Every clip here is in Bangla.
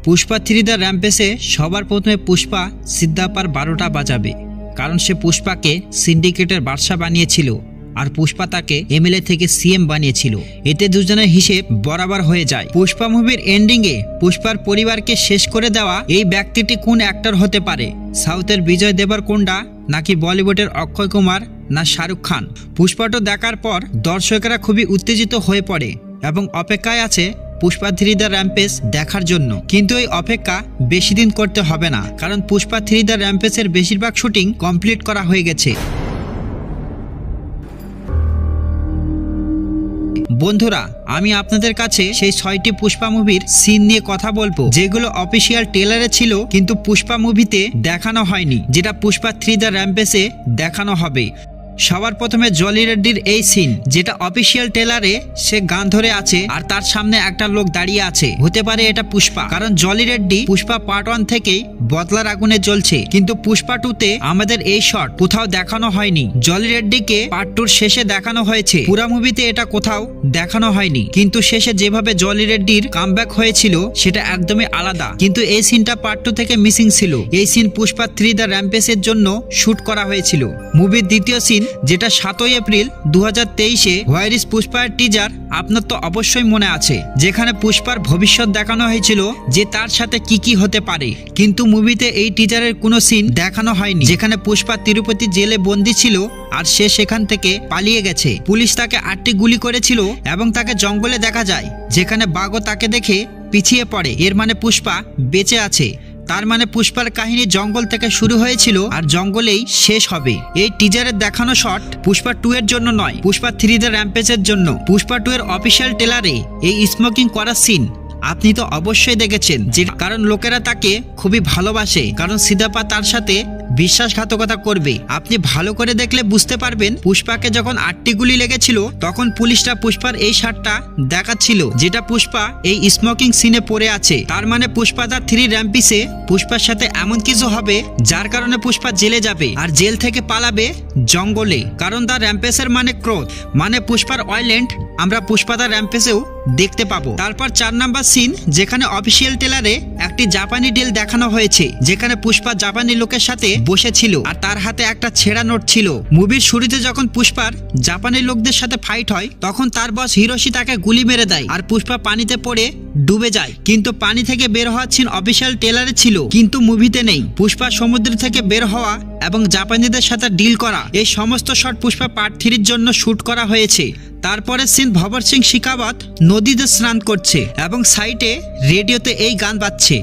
পুষ্পা 3 দ্য র্যাম্পেজে সবার প্রথমে পুষ্পা সিদ্ধাপার 12টা বাজাবে, কারণ সে পুষ্পাকে সিন্ডিকেটের বাদশা বানিয়েছিল আর পুষ্পা তাকে এমএলএ থেকে সিএম বানিয়েছিল। এতে দুজনের হিসেব বরাবর হয়ে যায়। পুষ্পা মুভির এন্ডিংয়ে পুষ্পার পরিবারকে শেষ করে দেওয়া এই ব্যক্তিটি কোন অ্যাক্টর হতে পারে? সাউথের বিজয় দেবরকোন্ডা নাকি বলিউডের অক্ষয় কুমার না শাহরুখ খান? পুষ্পাটা দেখার পর দর্শকেরা খুবই উত্তেজিত হয়ে পড়ে এবং অপেক্ষায় আছে পুষ্পা 3 দ্য র্যাম্পেজ দেখার জন্য। কিন্তু এই অপেক্ষা বেশি দিন করতে হবে না, কারণ পুষ্পা 3 দ্য র্যাম্পেজের বেশিরভাগ শুটিং কমপ্লিট করা হয়ে গেছে। বন্ধুরা, আমি আপনাদের কাছে সেই 6টি পুষ্পা মুভির সিন নিয়ে কথা বলবো যেগুলো অফিসিয়াল ট্রেলারে ছিল কিন্তু পুষ্পা মুভিতে দেখানো হয়নি, যেটা পুষ্পা 3 দ্য র্যাম্পেজে দেখানো হবে। সবার প্রথমে জলি রেড্ডির এই সিন, যেটা অফিসিয়াল ট্রেলারে সে গান ধরে আছে আর তার সামনে একটা লোক দাঁড়িয়ে আছে। হতে পারে এটা পুষ্পা, কারণ জলি রেড্ডি পুষ্পা পার্ট 1 থেকেই বদলার আগুনে জ্বলছে, কিন্তু পুষ্পা 2-তে আমাদের এই শট কোথাও দেখানো হয়নি। জলি রেড্ডিকে পার্ট 2-র শেষে দেখানো হয়েছে, পুরা মুভিতে এটা কোথাও দেখানো হয়নি। কিন্তু শেষে যেভাবে জলি রেড্ডির কামব্যাক হয়েছিল সেটা একদমই আলাদা, কিন্তু এই সিনটা পার্ট 2 থেকে মিসিং ছিল। এই সিন পুষ্পা 3 দ্য র্যাম্পেজের জন্য শুট করা হয়েছিল। মুভির দ্বিতীয় সিন, যেটা 7 এপ্রিল 2023-এ হোয়ার ইজ পুষ্পার টিজার, আপনার তো অবশ্যই মনে আছে, যেখানে পুষ্পার ভবিষ্যৎ দেখানো হয়েছিল যে তার সাথে কি কি হতে পারে। কিন্তু মুভিতে এই টিজারের কোনো সিন দেখানো হয়নি, যেখানে পুষ্পা তিরুপতি জেলে বন্দী ছিল আর সে সেখান থেকে পালিয়ে গেছে। পুলিশ তাকে 8টি গুলি করেছিল এবং তাকে জঙ্গলে দেখা যায়, যেখানে বাঘও তাকে দেখে পিছিয়ে পড়ে। এর মানে পুষ্পা বেঁচে আছে। তার মানে পুষ্পার কাহিনী জঙ্গল থেকে শুরু হয়েছিল আর জঙ্গলেই শেষ হবে। এই টিজারের দেখানো শট পুষ্পা 2 এর জন্য নয়, পুষ্পা 3 দ্য র্যাম্পেজের জন্য। পুষ্পা 2 এর অফিসিয়াল ট্রেলারে এই স্মোকিং করার সিন আপনি তো অবশ্যই দেখেছেন, যে কারণ লোকেরা তাকে খুবই ভালোবাসে, কারণ সিদ্ধাপা তার সাথে বিশ্বাসঘাতকতা করবে। আপনি ভালো করে দেখলে বুঝতে পারবেন, পুষ্পাকে যখন 8টি গুলি লেগেছিল তখন পুলিশরা পুষ্পার এই শার্টটা দেখাচ্ছিল, যেটা পুষ্পা এই স্মোকিং সিনে পরে আছে। তার মানে পুষ্পা দা 3 র্যাম্পেজে পুষ্পার সাথে এমন কিছু হবে যার কারণে পুষ্পা জেলে যাবে আর জেল থেকে পালাবে জঙ্গলে, কারণ দা র্যাম্পেজের মানে ক্রোধ, মানে পুষ্পার ওয়াইল্যান্ড আমরা পুষ্পা দা র্যাম্পেজেও দেখতে পাবো। তারপর 4 নাম্বার সিন, যেখানে অফিসিয়াল ট্রেলারে একটি জাপানি ডিল দেখানো হয়েছে, যেখানে পুষ্পা জাপানি লোকের সাথে বসেছিল আর তার হাতে একটা ছেঁড়া নোট ছিল। মুভির শুরুতে যখন পুষ্পার জাপানি লোকদের সাথে ফাইট হয় তখন তার বস হিরোশি তাকে গুলি মেরে দেয় আর পুষ্পা পানিতে পড়ে ডুবে যায়। কিন্তু পানি থেকে বের হওয়ার সিন অফিসিয়াল ট্রেলারে ছিল কিন্তু মুভিতে নেই। পুষ্পা সমুদ্র থেকে বের হওয়া এবং জাপানিদের সাথে ডিল করা, এই সমস্ত শট পুষ্পা পার্ট 3-র জন্য শুট করা হয়েছে। তারপরে সিন ভবর সিং শিকাবত নদীতে স্নান করছে এবং সাইডে রেডিওতে এই গান বাজছে,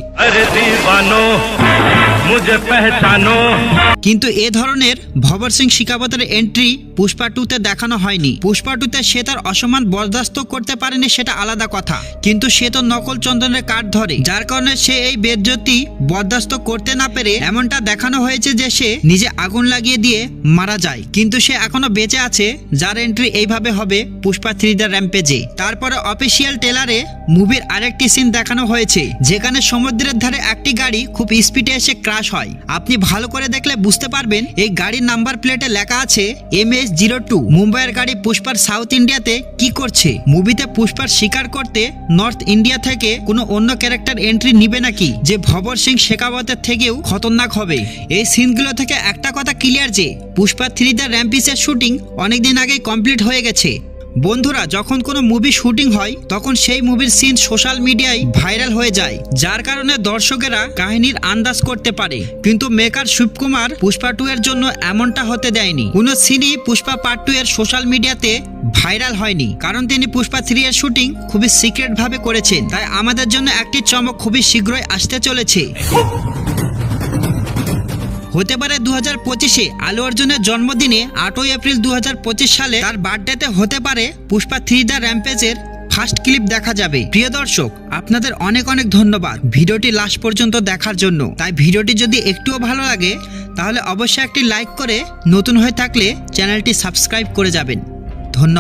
কিন্তু এ ধরনের ভবর সিং শিকাবতের এন্ট্রি পুষ্পা 2-তে দেখানো হয়নি। পুষ্পা 2-তে সে তার অসম্মান বরদাস্ত করতে পারেনি, সেটা আলাদা কথা, কিন্তু সে তো নকল চন্দনের কাঠ ধরে, যার কারণে সে এই বেজ্জতি বরদাস্ত করতে না পেরে এমনটা দেখানো হয়েছে যে সে নিজে আগুন লাগিয়ে দিয়ে মারা যায়। কিন্তু সে এখনো বেঁচে আছে, যার এন্ট্রি এইভাবে হবে পুষ্পা 3 দ্য র্যাম্পেজে। তারপরে অফিসিয়াল ট্রেলারে মুভির আরেকটি সিন দেখানো হয়েছে, যেখানে সমুদ্রের ধারে একটি গাড়ি খুব স্পিডে এসে ক্রাশ হয়। আপনি ভালো করে দেখলে বুঝতে পারবেন এই গাড়ির নাম্বার প্লেটে লেখা আছে MH02। মুম্বাইয়ের গাড়ি পুষ্পার সাউথ ইন্ডিয়াতে কি করছে? মুভিতে পুষ্পার শিকার করতে নর্থ ইন্ডিয়া থেকে কোনো অন্য ক্যারেক্টার এন্ট্রি নিবে নাকি, যে ভবর সিং শেখাবতের থেকেও খতরনাক হবে? এই সিনগুলো থেকে একটা কথা ক্লিয়ার, যে পুষ্পা 3 দ্য র্যাম্পেজের শুটিং অনেকদিন আগেই কমপ্লিট হয়ে গেছে। বন্ধুরা, যখন কোনো মুভি শুটিং হয় তখন সেই মুভির সিন সোশ্যাল মিডিয়ায় ভাইরাল হয়ে যায়, যার কারণে দর্শকেরা কাহিনীর আন্দাজ করতে পারে। কিন্তু মেকার শিবকুমার পুষ্পা 2 এর জন্য এমনটা হতে দেয়নি। কোনো সিনই পুষ্পা পার্ট 2 এর সোশ্যাল মিডিয়াতে ভাইরাল হয়নি, কারণ তিনি পুষ্পা 3 এর শুটিং খুবই সিক্রেট ভাবে করেছেন। তাই আমাদের জন্য একটি চমক খুবই শীঘ্রই আসতে চলেছে। হতে পারে 2025-এ আলু অর্জুনের জন্মদিনে 8 এপ্রিল 2025 সালে তার বার্থডেতে হতে পারে পুষ্পা 3 দ্য র্যাম্পেজের ফার্স্ট ক্লিপ দেখা যাবে। প্রিয় দর্শক, আপনাদের অনেক অনেক ধন্যবাদ ভিডিওটি লাস্ট পর্যন্ত দেখার জন্য। তাই ভিডিওটি যদি একটুও ভালো লাগে তাহলে অবশ্যই একটি লাইক করে, নতুন হয়ে থাকলে চ্যানেলটি সাবস্ক্রাইব করে যাবেন। ধন্যবাদ।